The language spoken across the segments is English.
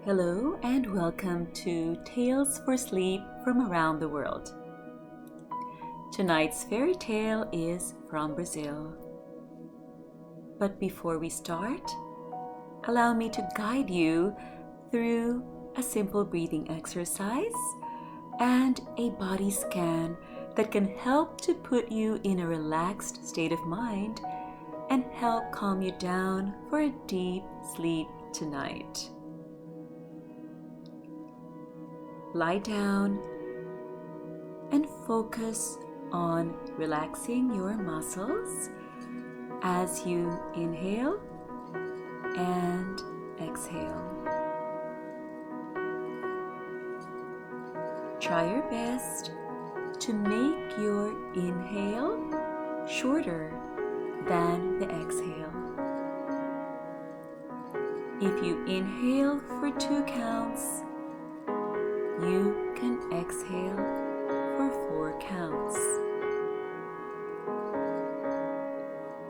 Hello and welcome to Tales for Sleep from around the world. Tonight's fairy tale is from Brazil. But before we start, allow me to guide you through a simple breathing exercise and a body scan that can help to put you in a relaxed state of mind and help calm you down for a deep sleep tonight. Lie down and focus on relaxing your muscles as you inhale and exhale. Try your best to make your inhale shorter than the exhale. If you inhale for 2 counts, you can exhale for 4 counts.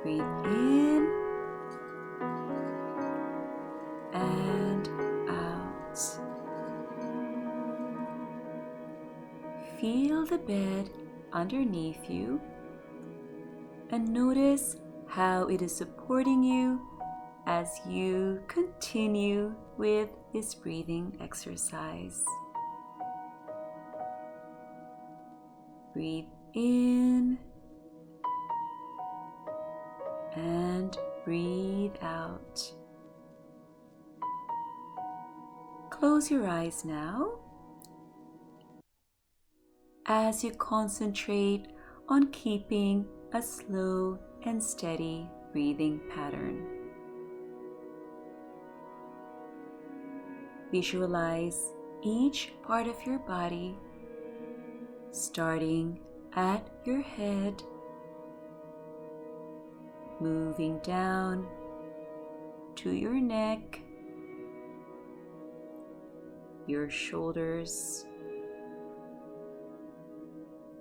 Breathe in and out. Feel the bed underneath you and notice how it is supporting you as you continue with this breathing exercise. Breathe in and breathe out. Close your eyes now as you concentrate on keeping a slow and steady breathing pattern. Visualize each part of your body starting at your head, moving down to your neck, your shoulders,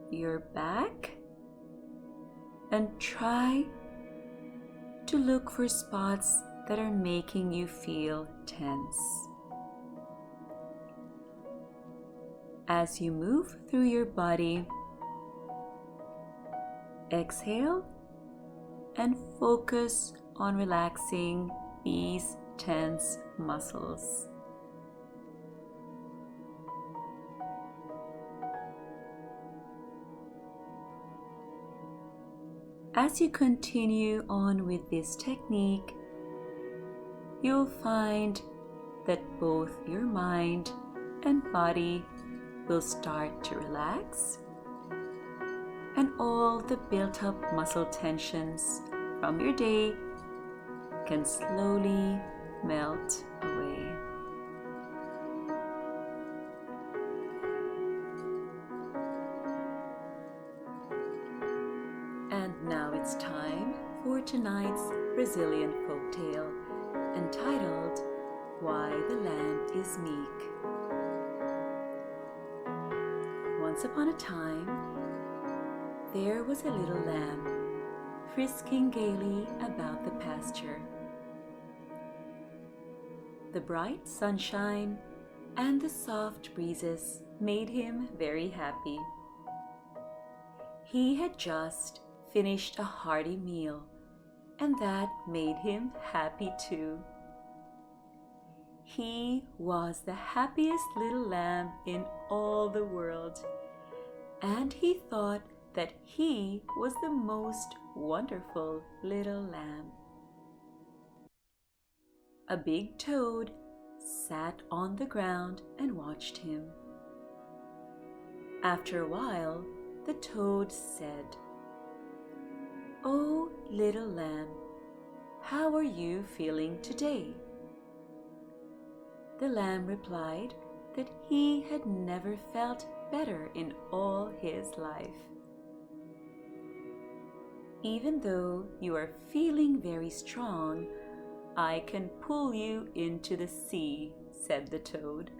your back, and try to look for spots that are making you feel tense. As you move through your body, exhale and focus on relaxing these tense muscles. As you continue on with this technique, you'll find that both your mind and body will start to relax, and all the built-up muscle tensions from your day can slowly melt away. And now it's time for tonight's Brazilian folktale entitled Why the Lamb is Meek. Once upon a time, there was a little lamb frisking gaily about the pasture. The bright sunshine and the soft breezes made him very happy. He had just finished a hearty meal, and that made him happy too. He was the happiest little lamb in all the world, and he thought that he was the most wonderful little lamb. A big toad sat on the ground and watched him. After a while, the toad said, "Oh, little lamb, how are you feeling today?" The lamb replied that he had never felt better in all his life. "Even though you are feeling very strong, I can pull you into the sea," said the toad.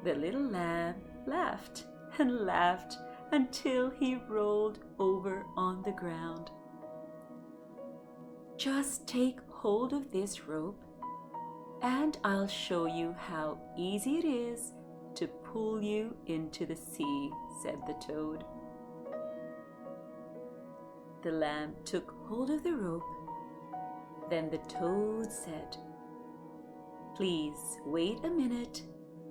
The little lamb laughed and laughed until he rolled over on the ground. "Just take hold of this rope and I'll show you how easy it is to pull you into the sea," said the toad. The lamb took hold of the rope. Then the toad said, "Please wait a minute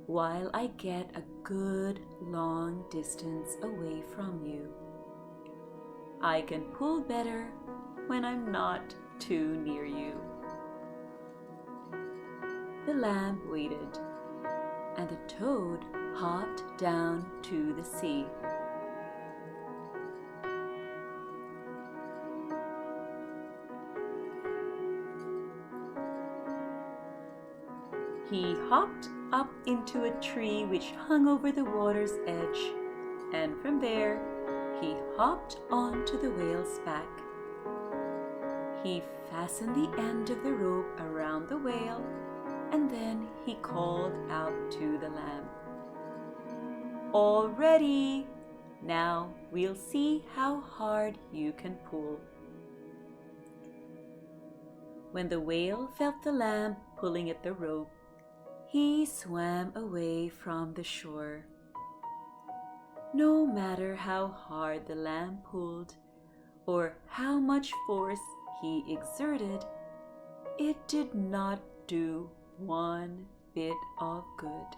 while I get a good long distance away from you. I can pull better when I'm not too near you." The lamb waited, and the toad hopped down to the sea. He hopped up into a tree which hung over the water's edge, and from there he hopped onto the whale's back. He fastened the end of the rope around the whale, and then he called out to the lamb, "All ready! Now we'll see how hard you can pull." When the whale felt the lamb pulling at the rope, he swam away from the shore. No matter how hard the lamb pulled or how much force he exerted, it did not do one bit of good.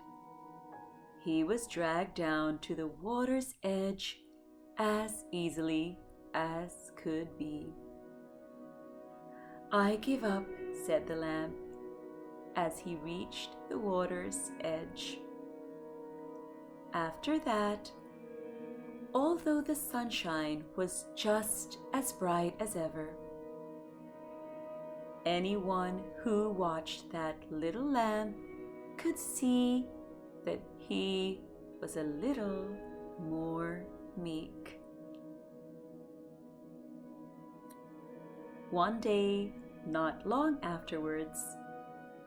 He was dragged down to the water's edge as easily as could be. "I give up," said the lamb, as he reached the water's edge. After that, although the sunshine was just as bright as ever, anyone who watched that little lamb could see that he was a little more meek. One day, not long afterwards,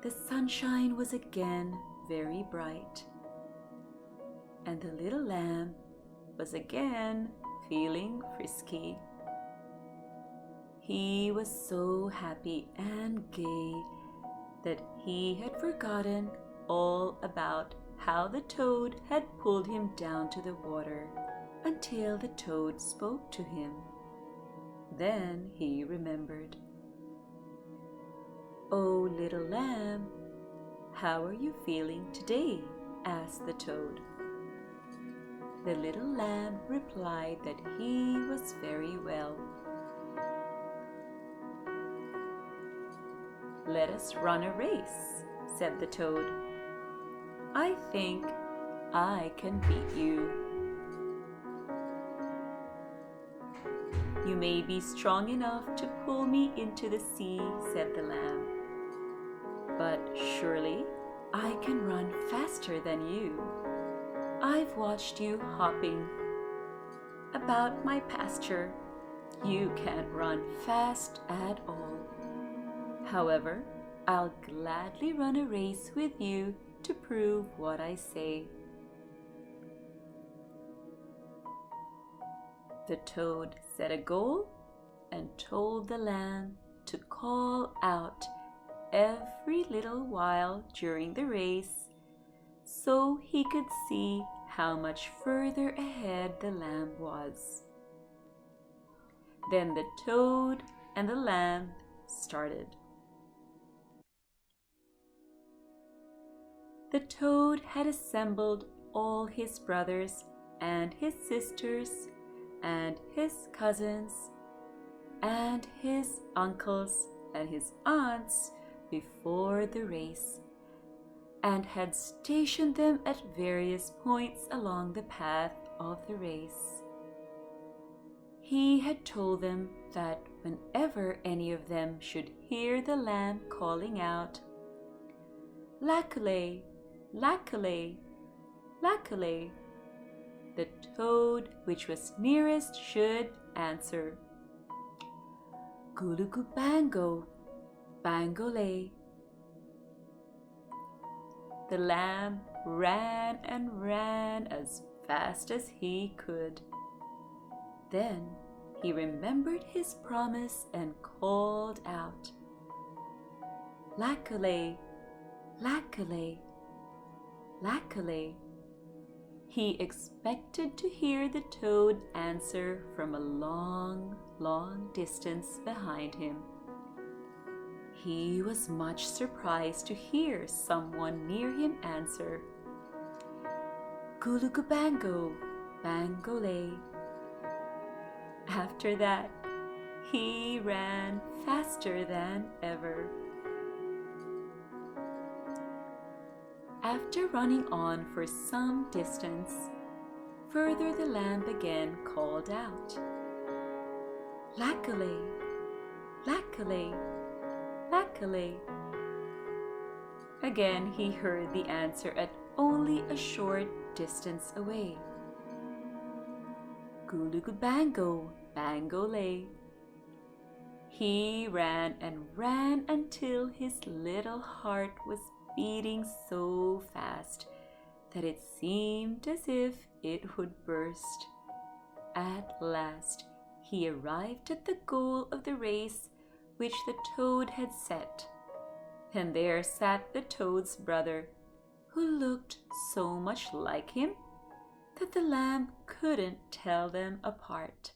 the sunshine was again very bright, and the little lamb was again feeling frisky. He was so happy and gay that he had forgotten all about how the toad had pulled him down to the water until the toad spoke to him. Then he remembered. "Oh, little lamb, how are you feeling today?" asked the toad. The little lamb replied that he was very well. "Let us run a race," said the toad. "I think I can beat you." "You may be strong enough to pull me into the sea," said the lamb, "but surely I can run faster than you. I've watched you hopping about my pasture. You can't run fast at all. However, I'll gladly run a race with you to prove what I say." The toad set a goal and told the lamb to call out every little while during the race so he could see how much further ahead the lamb was. Then the toad and the lamb started. The toad had assembled all his brothers and his sisters and his cousins and his uncles and his aunts before the race, and had stationed them at various points along the path of the race. He had told them that whenever any of them should hear the lamb calling out, "Laculay, laculay, laculay," the toad which was nearest should answer, "Gulugu bango, bangolay." The lamb ran and ran as fast as he could. Then he remembered his promise and called out, "Laculay, Lackale, lackale. He expected to hear the toad answer from a long, long distance behind him. He was much surprised to hear someone near him answer, Gulugubango, bangole. After that, he ran faster than ever. After running on for some distance, further the lamb again called out, Lackale, lackale, lackale. Again he heard the answer at only a short distance away. Gulugubango, bangole. He ran and ran until his little heart was beating so fast that it seemed as if it would burst. At last, he arrived at the goal of the race which the toad had set, and there sat the toad's brother, who looked so much like him that the lamb couldn't tell them apart.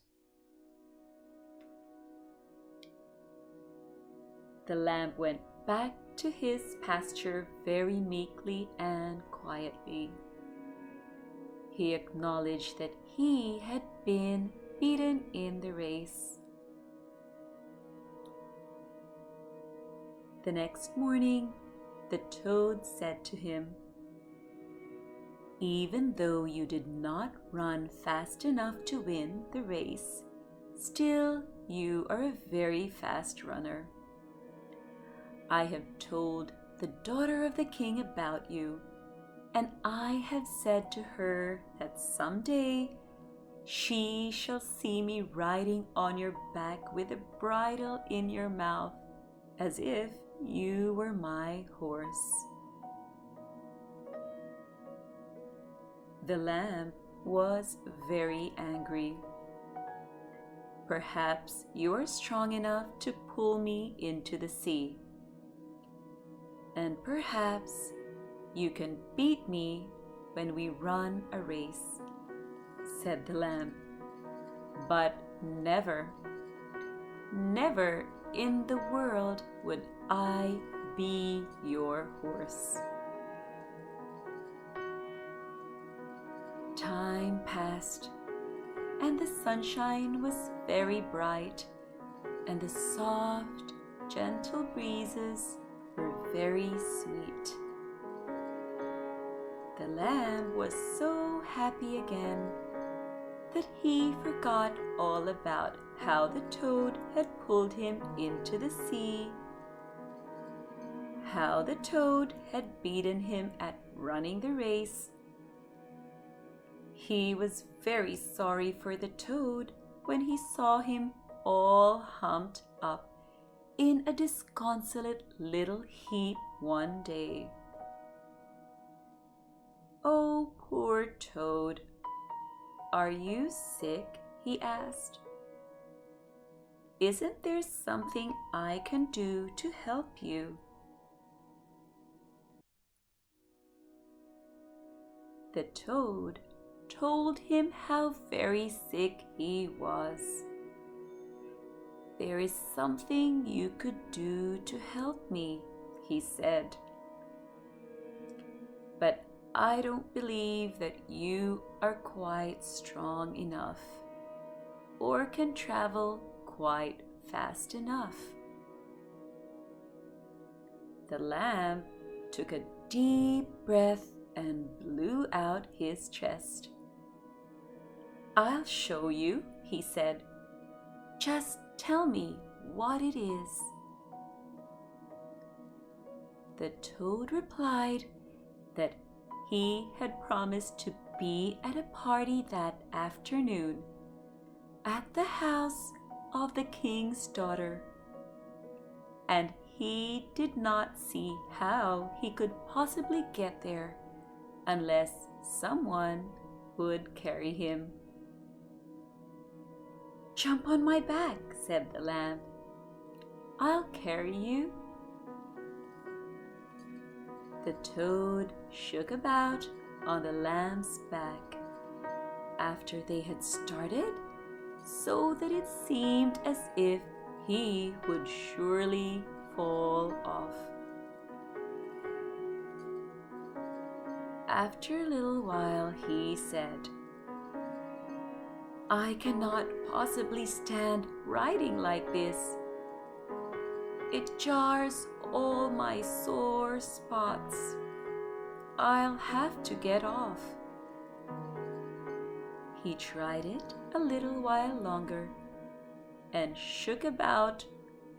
The lamb went back to his pasture very meekly and quietly. He acknowledged that he had been beaten in the race. The next morning, the toad said to him, Even though you did not run fast enough to win the race, still you are a very fast runner. I have told the daughter of the king about you, and I have said to her that someday she shall see me riding on your back with a bridle in your mouth, as if you were my horse. The lamb was very angry. Perhaps you are strong enough to pull me into the sea, and perhaps you can beat me when we run a race, said the lamb. But never, never in the world would I be your horse. Time passed, and the sunshine was very bright, and the soft, gentle breezes were very sweet. The lamb was so happy again that he forgot all about how the toad had pulled him into the sea, how the toad had beaten him at running the race. He was very sorry for the toad when he saw him all humped up in a disconsolate little heap one day. Oh, poor toad, are you sick? He asked. Isn't there something I can do to help you? The toad told him how very sick he was. There is something you could do to help me, he said. But I don't believe that you are quite strong enough or can travel quite fast enough. The lamb took a deep breath and blew out his chest. I'll show you, he said. Just tell me what it is. The toad replied that he had promised to be at a party that afternoon at the house of the king's daughter, and he did not see how he could possibly get there unless someone would carry him. Jump on my back, said the lamb. I'll carry you. The toad shook about on the lamb's back after they had started, so that it seemed as if he would surely fall off. After a little while, he said, "I cannot possibly stand riding like this. It jars all my sore spots. I'll have to get off." He tried it a little while longer and shook about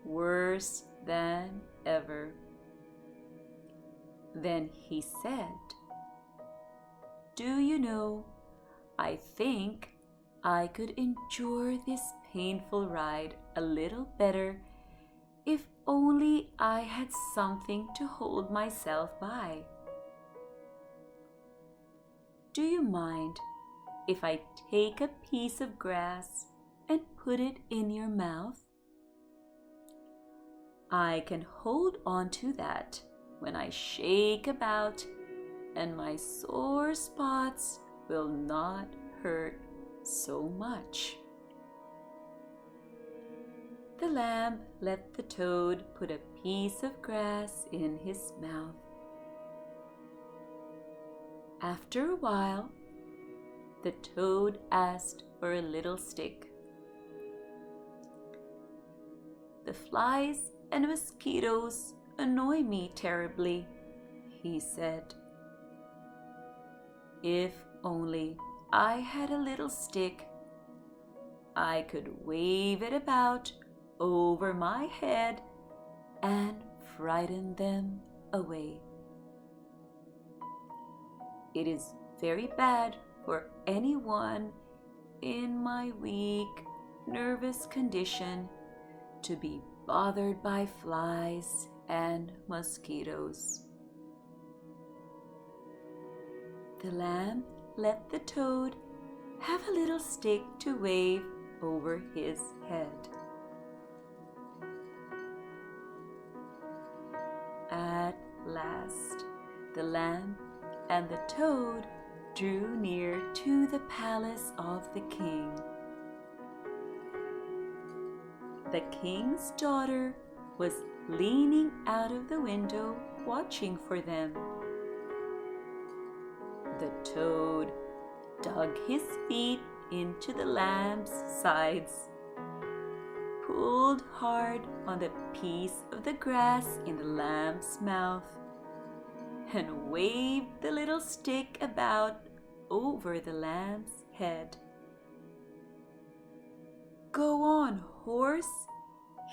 worse than ever. Then he said, "Do you know, I think I could endure this painful ride a little better if only I had something to hold myself by. Do you mind if I take a piece of grass and put it in your mouth? I can hold on to that when I shake about, and my sore spots will not hurt so much." The lamb let the toad put a piece of grass in his mouth. After a while, the toad asked for a little stick. "The flies and mosquitoes annoy me terribly," he said. "If only I had a little stick, I could wave it about over my head and frighten them away. It is very bad for anyone in my weak, nervous condition to be bothered by flies and mosquitoes." The lamb let the toad have a little stick to wave over his head. At last, the lamb and the toad drew near to the palace of the king. The king's daughter was leaning out of the window watching for them. The toad dug his feet into the lamb's sides, pulled hard on the piece of the grass in the lamb's mouth, and waved the little stick about over the lamb's head. "Go on, horse,"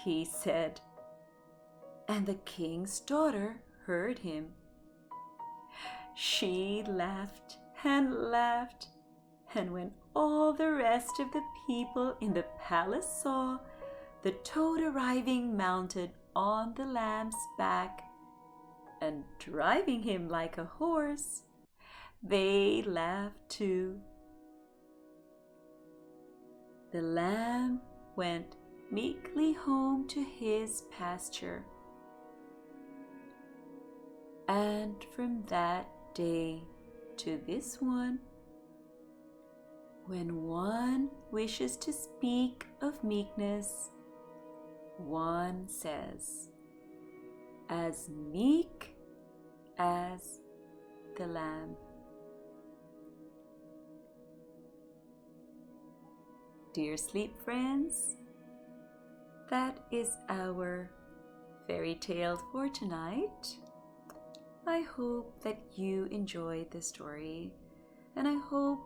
he said, and the king's daughter heard him. She laughed and laughed, and when all the rest of the people in the palace saw the toad arriving mounted on the lamb's back and driving him like a horse, they laughed too. The lamb went meekly home to his pasture, and from that day to this one, when one wishes to speak of meekness, one says, "As meek as the lamb." Dear sleep friends, that is our fairy tale for tonight. I hope that you enjoyed the story, and I hope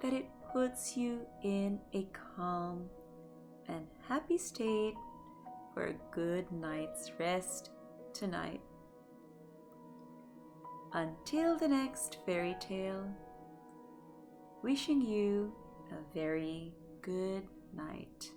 that it puts you in a calm and happy state for a good night's rest tonight. Until the next fairy tale, wishing you a very good night.